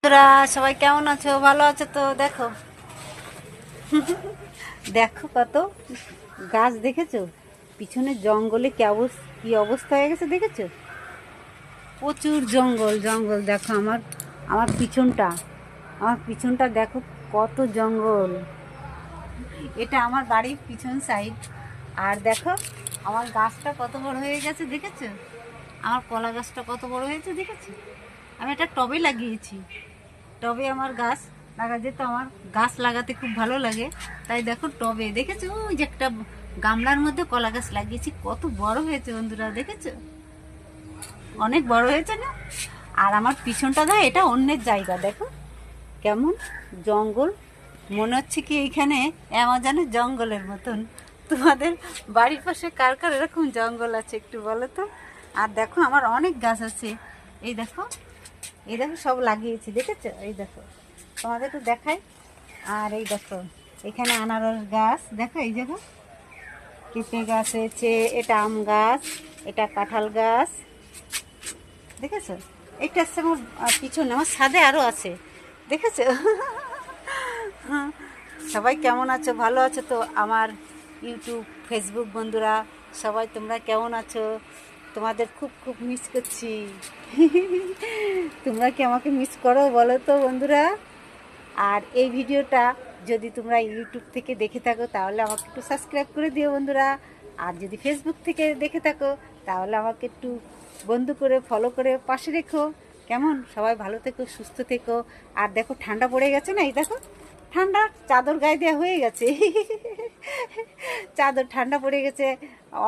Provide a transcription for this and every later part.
বন্ধুরা সবাই কেমন আছো? ভালো আছো তো? দেখো দেখো কত গাছ দেখেছো? পিছনে জঙ্গলে কি অবস্থা হয়ে গেছে দেখেছো? প্রচুর জঙ্গল জঙ্গল। দেখো আমার আমার পিছনটা আমার পিছনটা দেখো, কত জঙ্গল। এটা আমার বাড়ির পিছন সাইড। আর দেখো আমার গাছটা কত বড় হয়ে গেছে দেখেছো? আমার কলা গাছটা কত বড় হয়েছে দেখেছো? আমি এটা টবে লাগিয়েছি। টবে আমার গাছ লাগা যেত, আমার গাছ লাগাতে খুব ভালো লাগে। তাই দেখো টবে দেখেছো, ওই যে একটা গামলার মধ্যে কলা গাছ লাগিয়েছি, কত বড় হয়েছে বন্ধুরা দেখেছো? অনেক বড় হয়েছে না? আর আমার পিছনটা দেয়, এটা অন্যের জায়গা। দেখো কেমন জঙ্গল, মনে হচ্ছে কি এইখানে অ্যামাজনের জঙ্গলের মতন। তোমাদের বাড়ির পাশে কার কার এরকম জঙ্গল আছে একটু বলো তো। আর দেখো আমার অনেক গাছ আছে, এই দেখো সব লাগিয়েছি দেখেছো? এই দেখো তোমাদের একটু দেখাই। আর এই দেখো এখানে আনারস গাছ, দেখো এই দেখো পেঁপে গাছ হয়েছে, এটা আম গাছ, এটা কাঁঠাল গাছ দেখেছো? এটা হচ্ছে আমার পিছনে, আমার ছাদে আরও আছে দেখেছো? সবাই কেমন আছো? ভালো আছো তো? আমার ইউটিউব ফেসবুক বন্ধুরা সবাই তোমরা কেমন আছো? তোমাদের খুব খুব মিস করছি। তোমরা কি আমাকে মিস করো বলো তো বন্ধুরা? আর এই ভিডিওটা যদি তোমরা ইউটিউব থেকে দেখে থাকো তাহলে আমাকে একটু সাবস্ক্রাইব করে দিও বন্ধুরা। আর যদি ফেসবুক থেকে দেখে থাকো তাহলে আমাকে একটু বন্ধু করে ফলো করে পাশে রেখো। কেমন? সবাই ভালো থেকো, সুস্থ থেকো। আর দেখো ঠান্ডা পড়ে গেছে না? এই দেখো ঠান্ডা চাদর গায়ে দেওয়া হয়ে গেছে। চাদর ঠান্ডা পড়ে গেছে,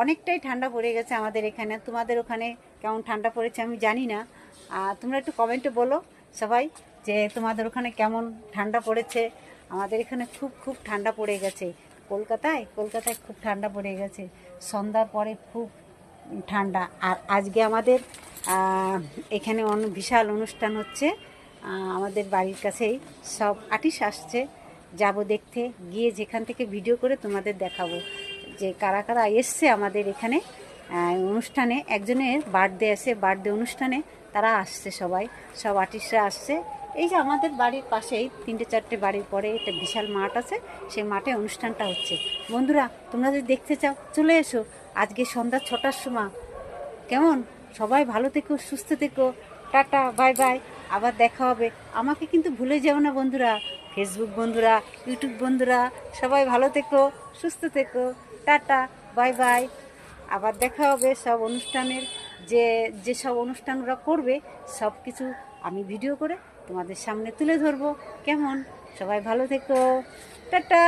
অনেকটাই ঠান্ডা পড়ে গেছে আমাদের এখানে। তোমাদের ওখানে কেমন ঠান্ডা পড়েছে আমি জানি না। তোমরা একটু কমেন্টে বলো সবাই যে তোমাদের ওখানে কেমন ঠান্ডা পড়েছে। আমাদের এখানে খুব খুব ঠান্ডা পড়ে গেছে। কলকাতায় খুব ঠান্ডা পড়ে গেছে, সন্ধ্যার পরে খুব ঠান্ডা। আর আজকে আমাদের এখানে বিশাল অনুষ্ঠান হচ্ছে। আমাদের বাড়ির কাছেই সব আর্টিস্ট আসছে, যাব দেখতে, গিয়ে যেখান থেকে ভিডিও করে তোমাদের দেখাবো যে কারা কারা এসছে আমাদের এখানে অনুষ্ঠানে। একজনের বার্থডে আছে, বার্থডে অনুষ্ঠানে তারা আসছে, সব আর্টিস্টরা আসছে। এই যে আমাদের বাড়ির পাশেই 3-4টে বাড়ির পরে একটা বিশাল মাঠ আছে, সেই মাঠে অনুষ্ঠানটা হচ্ছে। বন্ধুরা তোমরা যদি দেখতে চাও চলে এসো আজকে সন্ধ্যা 6টার সময়। কেমন? সবাই ভালো থেকো, সুস্থ থেকো, টাটা বাই বাই, আবার দেখা হবে। আমাকে কিন্তু ভুলে যাও না বন্ধুরা। ফেসবুক বন্ধুরা, ইউটিউব বন্ধুরা সবাই ভালো থেকো, সুস্থ থেকো, টাটা বাই বাই। আবার দেখা হবে সব অনুষ্ঠানের, যেসব অনুষ্ঠান ওরা করবে সব কিছু আমি ভিডিও করে তোমাদের সামনে তুলে ধরবো। কেমন? সবাই ভালো থেকো, টাটা।